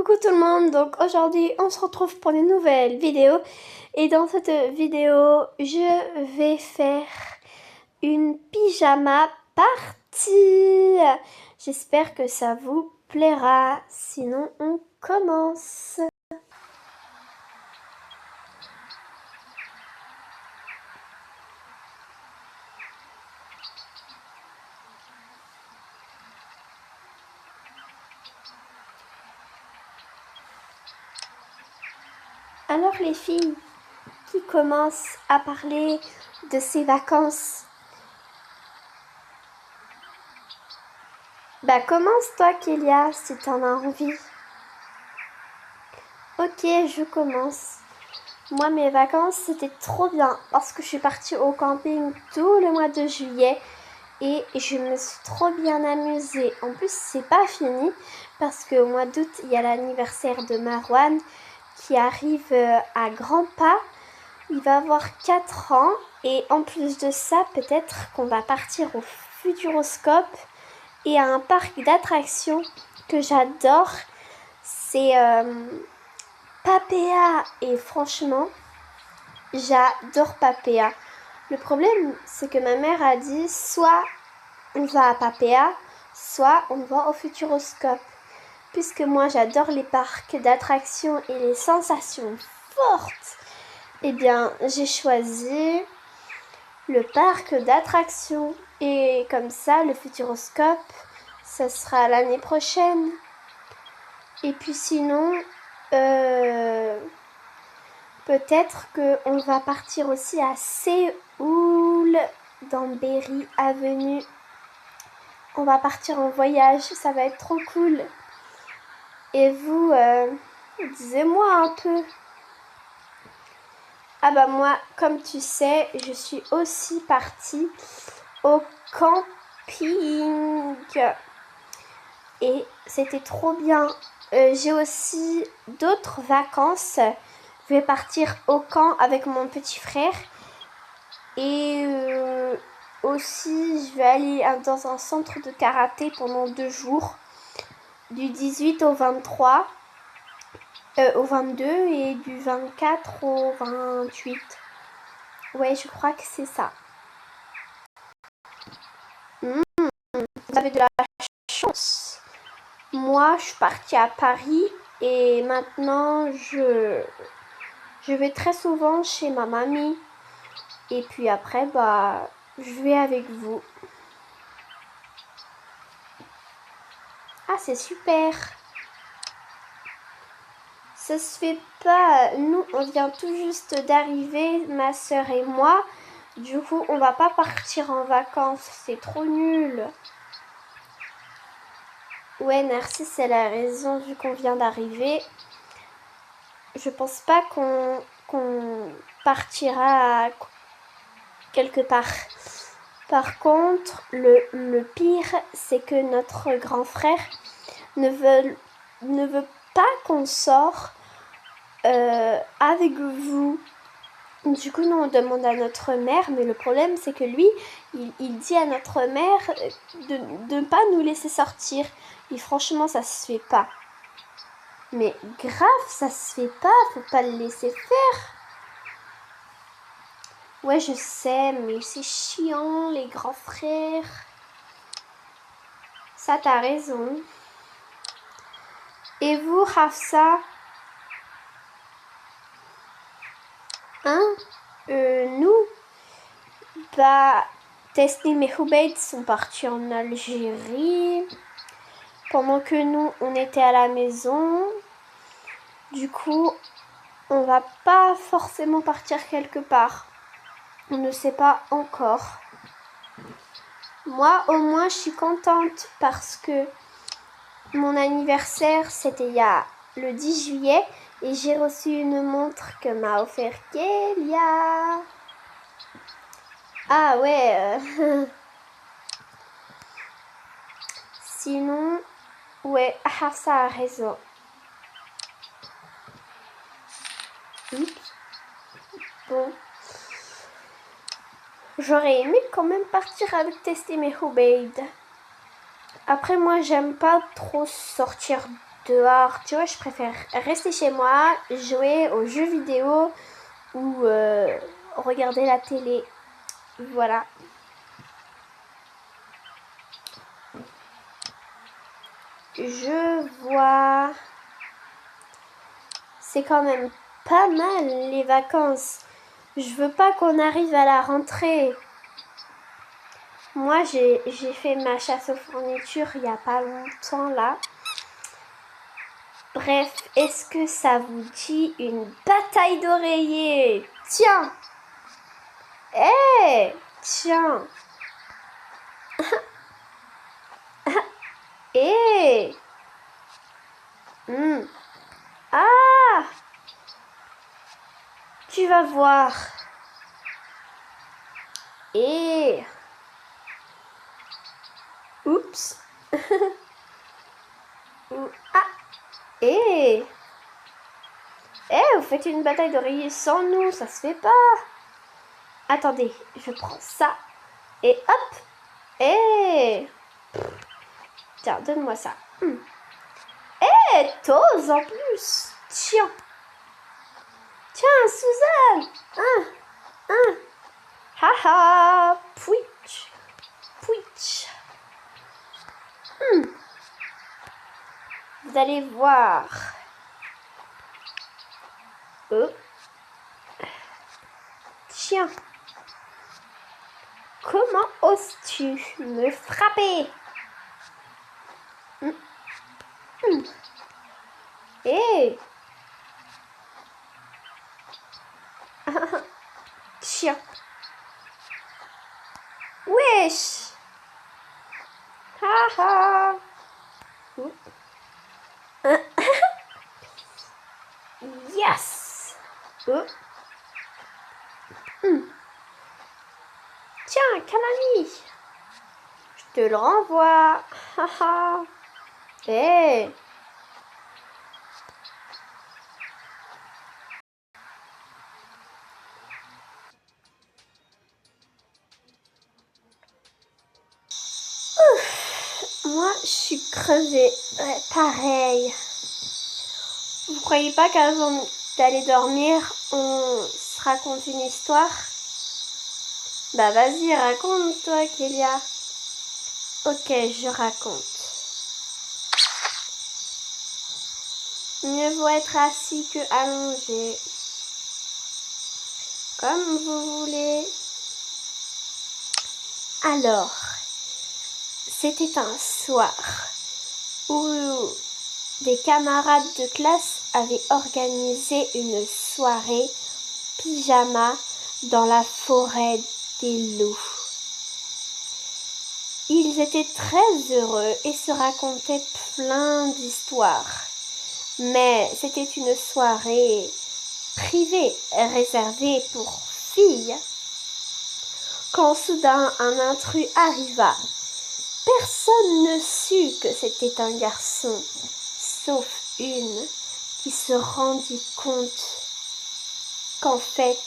Coucou tout le monde, donc aujourd'hui on se retrouve pour une nouvelle vidéo et dans cette vidéo je vais faire une pyjama party. J'espère que ça vous plaira, sinon on commence. Alors les filles, qui commencent à parler de ses vacances? Bah commence toi Kélia si t'en as envie. Ok, je commence. Moi mes vacances c'était trop bien parce que je suis partie au camping tout le mois de juillet et je me suis trop bien amusée. En plus c'est pas fini parce qu'au mois d'août il y a l'anniversaire de Marwan qui arrive à grands pas. Il va avoir 4 ans et en plus de ça peut-être qu'on va partir au Futuroscope et à un parc d'attractions que j'adore. C'est Papéa et franchement j'adore Papéa. Le problème c'est que ma mère a dit soit on va à Papéa, soit on va au Futuroscope. Puisque moi j'adore les parcs d'attractions et les sensations fortes, eh bien j'ai choisi le parc d'attractions. Et comme ça le Futuroscope, ça sera l'année prochaine. Et puis sinon, peut-être qu'on va partir aussi à Séoul, dans Berry Avenue. On va partir en voyage, ça va être trop cool. Et vous, disez-moi un peu. Ah bah moi, comme tu sais, je suis aussi partie au camping. Et c'était trop bien. J'ai aussi d'autres vacances. Je vais partir au camp avec mon petit frère. Et aussi, je vais aller dans un centre de karaté pendant 2 jours. Du 18 au 23. Au 22 et du 24 au 28. Ouais, je crois que c'est ça. Vous avez de la chance. Moi, je suis partie à Paris et maintenant, je vais très souvent chez ma mamie. Et puis après, bah, je vais avec vous. Ah, c'est super. Ça se fait pas. Nous, on vient tout juste d'arriver, ma soeur et moi. Du coup, on va pas partir en vacances. C'est trop nul. Ouais, Narcisse, elle a raison, vu qu'on vient d'arriver. Je pense pas qu'on partira quelque part. Par contre, le pire, c'est que notre grand frère ne veut pas qu'on sorte avec vous. Du coup, nous, on demande à notre mère, mais le problème, c'est que lui, il dit à notre mère de ne pas nous laisser sortir. Et franchement, ça se fait pas. Mais grave, ça se fait pas, faut pas le laisser faire. Ouais, je sais, mais c'est chiant, les grands frères. Ça, t'as raison. Et vous, Hafsa? Hein? Nous? Bah, Tesnim et Hubeid sont partis en Algérie. Pendant que nous, on était à la maison. Du coup, on va pas forcément partir quelque part. On ne sait pas encore. Moi, au moins, je suis contente parce que mon anniversaire, c'était il y a le 10 juillet et j'ai reçu une montre que m'a offert Kélia. Ah ouais. Sinon, ouais, Hafsa a raison. Oups. Bon. J'aurais aimé quand même partir avec Testim et Hubeid. Après, moi, j'aime pas trop sortir dehors. Tu vois, je préfère rester chez moi, jouer aux jeux vidéo ou regarder la télé. Voilà. Je vois. C'est quand même pas mal les vacances. Je veux pas qu'on arrive à la rentrée. Moi, j'ai fait ma chasse aux fournitures il y a pas longtemps là. Bref, est-ce que ça vous dit une bataille d'oreillers? Tiens! Hé! Tiens! Hé! Ah! Tu vas voir. Et oups. Ah. Et vous faites une bataille d'oreillers sans nous, ça se fait pas. Attendez, je prends ça. Et hop. Et tiens, donne-moi ça. T'oses en plus. Tiens. Tiens, Suzanne. Haha. Pouitch. Pouitch. Vous allez voir. Oh. Tiens. Comment oses-tu me frapper? Hé. Tiens. Wesh. Haha. Yes. Tiens, Kanani. Je te le renvoie. Haha. Hé. Moi, je suis crevée. Ouais, pareil. Vous croyez pas qu'avant d'aller dormir, on se raconte une histoire? Bah vas-y, raconte-toi, Kélia. Ok, je raconte. Mieux vaut être assis que allongé. Comme vous voulez. Alors, c'était un soir où des camarades de classe avaient organisé une soirée pyjama dans la forêt des loups. Ils étaient très heureux et se racontaient plein d'histoires. Mais c'était une soirée privée, réservée pour filles. Quand soudain un intrus arriva, personne ne sut que c'était un garçon, sauf une qui se rendit compte qu'en fait,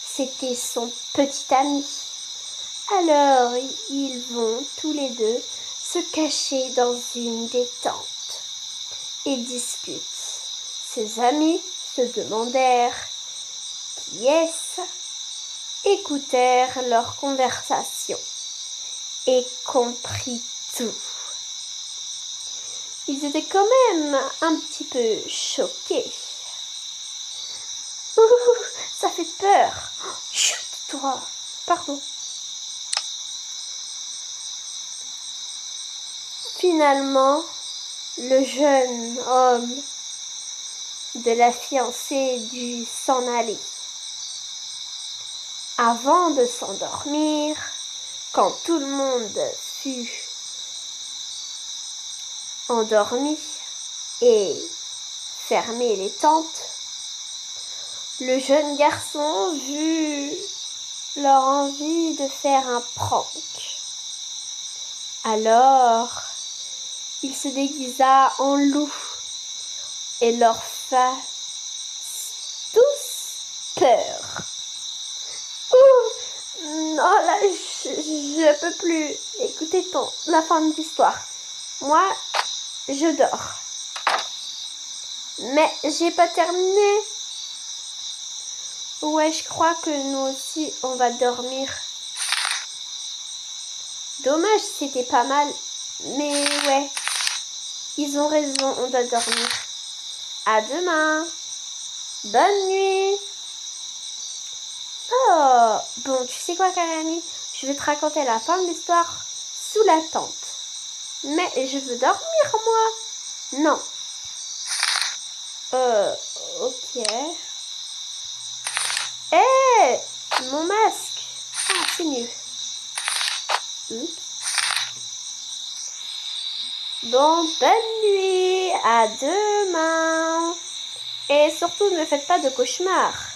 c'était son petit ami. Alors, ils vont tous les deux se cacher dans une des tentes et discutent. Ses amis se demandèrent qui est-ce, écoutèrent leur conversation et comprit tout. Ils étaient quand même un petit peu choqués. Ouh, ça fait peur. Chut, toi. Pardon. Finalement, le jeune homme de la fiancée dut s'en aller. Avant de s'endormir, quand tout le monde fut endormi et fermé les tentes, le jeune garçon eut leur envie de faire un prank. Alors, il se déguisa en loup et leur fit tous peur. Non, là, je peux plus écouter la fin de l'histoire. Moi, je dors. Mais j'ai pas terminé. Ouais, je crois que nous aussi, on va dormir. Dommage, c'était pas mal. Mais ouais, ils ont raison, on doit dormir. À demain. Bonne nuit. Oh, bon, tu sais quoi, Karani? Je vais te raconter la fin de l'histoire sous la tente. Mais je veux dormir, moi. Non. Ok. Hé, mon masque. Ah, c'est mieux. Oups. Bon, bonne nuit. À demain. Et surtout, ne faites pas de cauchemars.